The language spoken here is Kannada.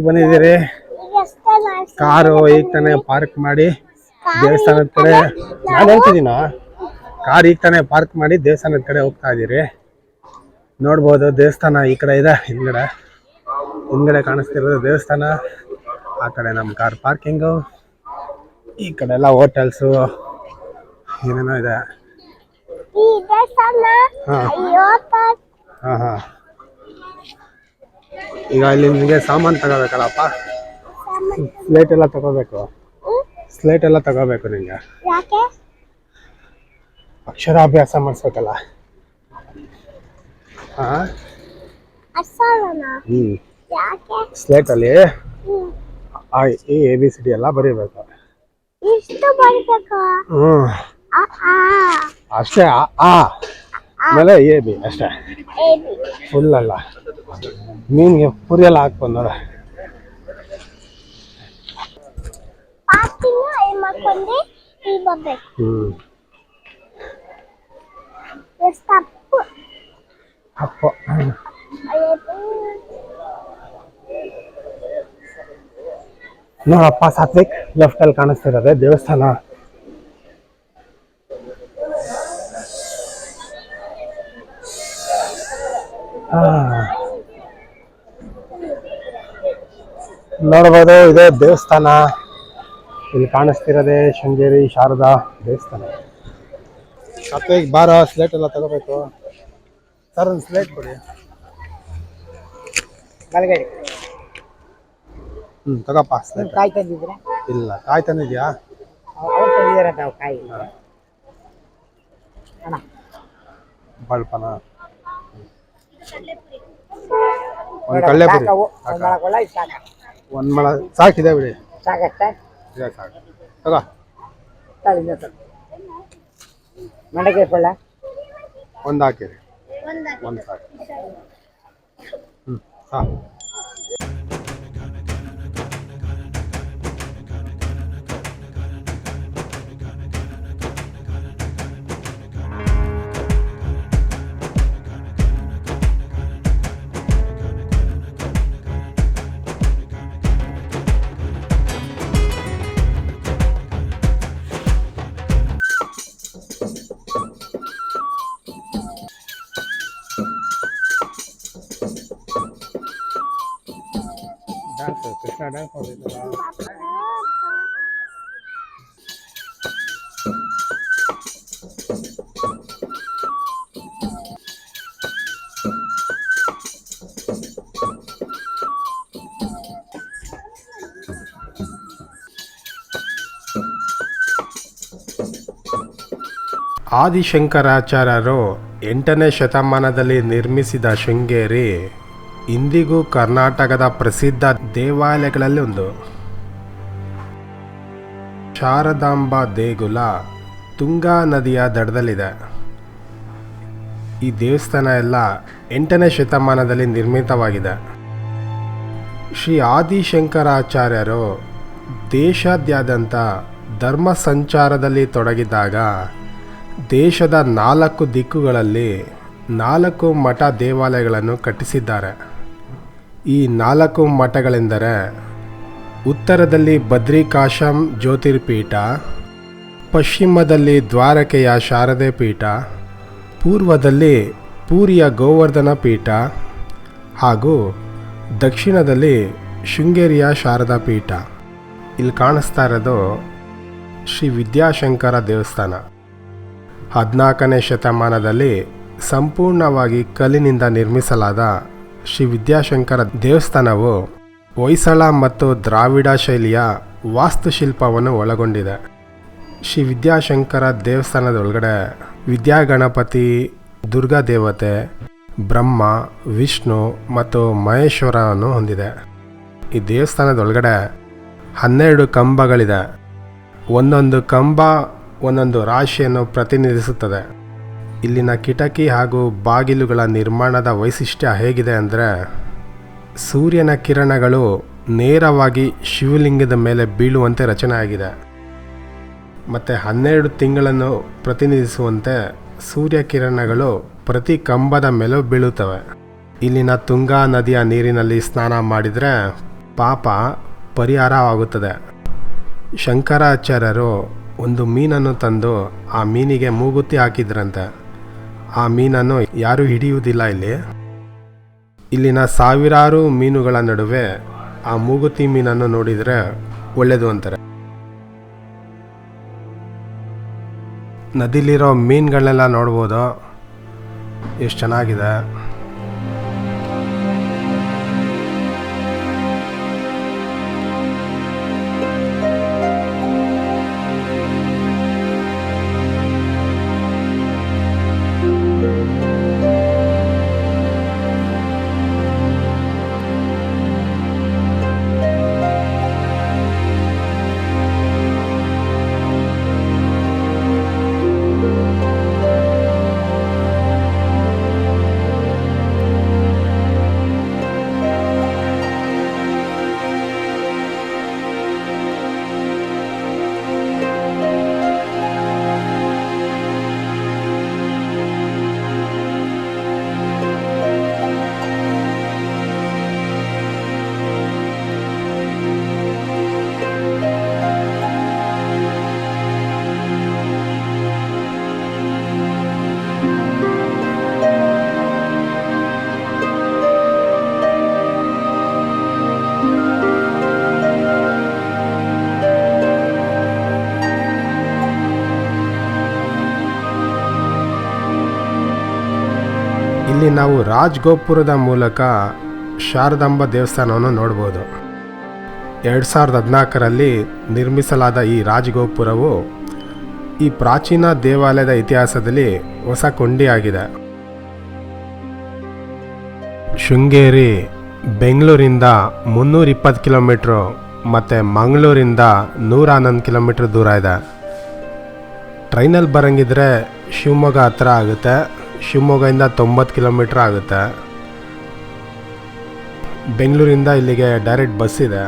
ಬಂದಿದ್ದೀರಿ. ಕಾರು ಈಗ ತಾನೇ ಪಾರ್ಕ್ ಮಾಡಿ ದೇವಸ್ಥಾನದ ಕಡೆ, ನಾನು ಹೇಳ್ತಿದ್ದೀನ, ಕಾರ್ ಈಗ ತಾನೇ ಪಾರ್ಕ್ ಮಾಡಿ ದೇವಸ್ಥಾನದ ಕಡೆ ಹೋಗ್ತಾ ಇದ್ದೀರಿ. ನೋಡ್ಬೋದು ದೇವಸ್ಥಾನ ಈ ಕಡೆ ಇದೆ, ಹಿಂದ್ಗಡೆ ಕಾಣಿಸ್ತಿರೋದು ದೇವಸ್ಥಾನ, ಆ ಕಡೆ ನಮ್ಮ ಕಾರ್ ಪಾರ್ಕಿಂಗು, ಈ ಕಡೆ ಎಲ್ಲ ಹೋಟೆಲ್ಸು ಏನೇನೋ ಇದೆ. ಹಾಂ ಈಗ ಇಲ್ಲಿ ನಿಮಗೆ ಸಾಮಾನು ತಗೋಬೇಕಲ್ಲಪ್ಪ, ಸ್ಲೇಟ್ ಎಲ್ಲ ತಗೋಬೇಕು, ನಿಂಗೆ ಅಕ್ಷರಾಭ್ಯಾಸ ಮಾಡಿಸ್ಬೇಕಲ್ಲ. ಸ್ಲೇಟ್ ಅಲ್ಲಿ ABCD ಎಲ್ಲ ಬರೀಬೇಕು. ಅಷ್ಟೇ, ಆಮೇಲೆ AB ಅಷ್ಟೇ, ಫುಲ್ ಅಲ್ಲ. ಮೀನ್ಗೆ ಪುರಿ ಎಲ್ಲ ಹಾಕ್ಬಂದವ್ರೆ. ನೋಡಪ್ಪ ಸಾತ್ವಿಕ್, ಲೆಫ್ಟ್ ಅಲ್ಲಿ ಕಾಣಿಸ್ತಿರೋದೆ ದೇವಸ್ಥಾನ. ನೋಡ್ಬೋದು ಇದೇ ದೇವಸ್ಥಾನ. ಇಲ್ಲಿ ಕಾಣಿಸ್ತಿರೋದೆ ಶೃಂಗೇರಿ ಶಾರದಾ ದೇವಸ್ಥಾನ. ಸಾತ್ವಿಕ್ ಬಾರ, ಸ್ಲೇಟ್ ಎಲ್ಲ ತಗೋಬೇಕು. ಸರ್ ಒಂದು ಸ್ಲೇಟ್ ಕೊಡಿ. ತಗೋಪ್ಪ ಸ್ಲೇಟ್. ಕಾಯಿ ತಂದಿದ್ರೆ ಇಲ್ಲ, ಕಾಯಿ ತಂದಿದ್ಯಾ? ಬಳ್ಪನ ಒಂದು ಕಳ್ಳೆಪುರಿ ಒಂದು ಮಳ ಸಾಕಿದೆ ಬಿಡಿ. ಇದೆ ಸಾಕು, ತಗೋ. ಮಂಡಕ್ಕೆ ಒಂದು ಹಾಕಿರಿ, ಒಂದು ಸಾಕು. ಸಾಕು. ಕೃಷ್ಣ ಡ್ಯಾನ್ಸ್ ಮಾಡಿದ್ರಲ್ಲ. ಆದಿಶಂಕರಾಚಾರ್ಯರು 8ನೇ ಶತಮಾನದಲ್ಲಿ ನಿರ್ಮಿಸಿದ ಶೃಂಗೇರಿ ಇಂದಿಗೂ ಕರ್ನಾಟಕದ ಪ್ರಸಿದ್ಧ ದೇವಾಲಯಗಳಲ್ಲಿ ಒಂದು. ಶಾರದಾಂಬಾ ದೇಗುಲ ತುಂಗಾ ನದಿಯ ದಡದಲ್ಲಿದೆ. ಈ ದೇವಸ್ಥಾನ ಎಲ್ಲ 8ನೇ ಶತಮಾನದಲ್ಲಿ ನಿರ್ಮಿತವಾಗಿದೆ. ಶ್ರೀ ಆದಿಶಂಕರಾಚಾರ್ಯರು ದೇಶಾದ್ಯಂತ ಧರ್ಮ ಸಂಚಾರದಲ್ಲಿ ತೊಡಗಿದ್ದಾಗ ದೇಶದ 4 ದಿಕ್ಕುಗಳಲ್ಲಿ 4 ಮಠ ದೇವಾಲಯಗಳನ್ನು ಕಟ್ಟಿಸಿದ್ದಾರೆ. ಈ 4 ಮಠಗಳೆಂದರೆ ಉತ್ತರದಲ್ಲಿ ಬದ್ರಿಕಾಶಂ ಜ್ಯೋತಿರ್ಪೀಠ, ಪಶ್ಚಿಮದಲ್ಲಿ ದ್ವಾರಕೆಯ ಶಾರದೆ ಪೀಠ, ಪೂರ್ವದಲ್ಲಿ ಪೂರಿಯ ಗೋವರ್ಧನ ಪೀಠ ಹಾಗೂ ದಕ್ಷಿಣದಲ್ಲಿ ಶೃಂಗೇರಿಯ ಶಾರದಾ ಪೀಠ. ಇಲ್ಲಿ ಕಾಣಿಸ್ತಾ ಇರೋದು ಶ್ರೀ ವಿದ್ಯಾಶಂಕರ ದೇವಸ್ಥಾನ. 14ನೇ ಶತಮಾನದಲ್ಲಿ ಸಂಪೂರ್ಣವಾಗಿ ಕಲ್ಲಿನಿಂದ ನಿರ್ಮಿಸಲಾದ ಶ್ರೀ ವಿದ್ಯಾಶಂಕರ ದೇವಸ್ಥಾನವು ಹೊಯ್ಸಳ ಮತ್ತು ದ್ರಾವಿಡ ಶೈಲಿಯ ವಾಸ್ತುಶಿಲ್ಪವನ್ನು ಒಳಗೊಂಡಿದೆ. ಶ್ರೀ ವಿದ್ಯಾಶಂಕರ ದೇವಸ್ಥಾನದ ಒಳಗಡೆ ವಿದ್ಯಾಗಣಪತಿ, ದುರ್ಗಾ ದೇವತೆ, ಬ್ರಹ್ಮ, ವಿಷ್ಣು ಮತ್ತು ಮಹೇಶ್ವರವನ್ನು ಹೊಂದಿದೆ. ಈ ದೇವಸ್ಥಾನದ ಒಳಗಡೆ 12 ಕಂಬಗಳಿದೆ. ಒಂದೊಂದು ಕಂಬ ಒಂದೊಂದು ರಾಶಿಯನ್ನು ಪ್ರತಿನಿಧಿಸುತ್ತದೆ. ಇಲ್ಲಿನ ಕಿಟಕಿ ಹಾಗೂ ಬಾಗಿಲುಗಳ ನಿರ್ಮಾಣದ ವೈಶಿಷ್ಟ್ಯ ಹೇಗಿದೆ ಅಂದರೆ, ಸೂರ್ಯನ ಕಿರಣಗಳು ನೇರವಾಗಿ ಶಿವಲಿಂಗದ ಮೇಲೆ ಬೀಳುವಂತೆ ರಚನೆ ಆಗಿದೆ. ಮತ್ತು 12 ತಿಂಗಳನ್ನು ಪ್ರತಿನಿಧಿಸುವಂತೆ ಸೂರ್ಯ ಕಿರಣಗಳು ಪ್ರತಿ ಕಂಬದ ಮೇಲೂ ಬೀಳುತ್ತವೆ. ಇಲ್ಲಿನ ತುಂಗಾ ನದಿಯ ನೀರಿನಲ್ಲಿ ಸ್ನಾನ ಮಾಡಿದರೆ ಪಾಪ ಪರಿಹಾರವಾಗುತ್ತದೆ. ಶಂಕರಾಚಾರ್ಯರು ಒಂದು ಮೀನನ್ನು ತಂದು ಆ ಮೀನಿಗೆ ಮೂಗುತಿ ಹಾಕಿದ್ರಂತೆ. ಆ ಮೀನನ್ನು ಯಾರೂ ಹಿಡಿಯುವುದಿಲ್ಲ. ಇಲ್ಲಿನ ಸಾವಿರಾರು ಮೀನುಗಳ ನಡುವೆ ಆ ಮೂಗುತಿ ಮೀನನ್ನು ನೋಡಿದರೆ ಒಳ್ಳೆಯದು ಅಂತಾರೆ. ನದಿಲಿರೋ ಮೀನುಗಳನ್ನೆಲ್ಲ ನೋಡ್ಬೋದು, ಎಷ್ಟು ಚೆನ್ನಾಗಿದೆ. ಇಲ್ಲಿ ನಾವು ರಾಜಗೋಪುರದ ಮೂಲಕ ಶಾರದಾಂಬಾ ದೇವಸ್ಥಾನವನ್ನು ನೋಡ್ಬೋದು. 2014ರಲ್ಲಿ ನಿರ್ಮಿಸಲಾದ ಈ ರಾಜಗೋಪುರವು ಈ ಪ್ರಾಚೀನ ದೇವಾಲಯದ ಇತಿಹಾಸದಲ್ಲಿ ಹೊಸ ಕೊಂಡಿಯಾಗಿದೆ. ಶೃಂಗೇರಿ ಬೆಂಗಳೂರಿಂದ 320 ಕಿಲೋಮೀಟ್ರು ಮತ್ತು ಮಂಗಳೂರಿಂದ 111 ಕಿಲೋಮೀಟ್ರ್ ದೂರ ಇದೆ. ಟ್ರೈನಲ್ಲಿ ಬರೋಂಗಿದ್ರೆ ಶಿವಮೊಗ್ಗ ಹತ್ರ ಆಗುತ್ತೆ. ಶಿವಮೊಗ್ಗದಿಂದ 90 ಕಿಲೋಮೀಟ್ರ್ ಆಗುತ್ತೆ. ಬೆಂಗಳೂರಿಂದ ಇಲ್ಲಿಗೆ ಡೈರೆಕ್ಟ್ ಬಸ್ ಇದೆ.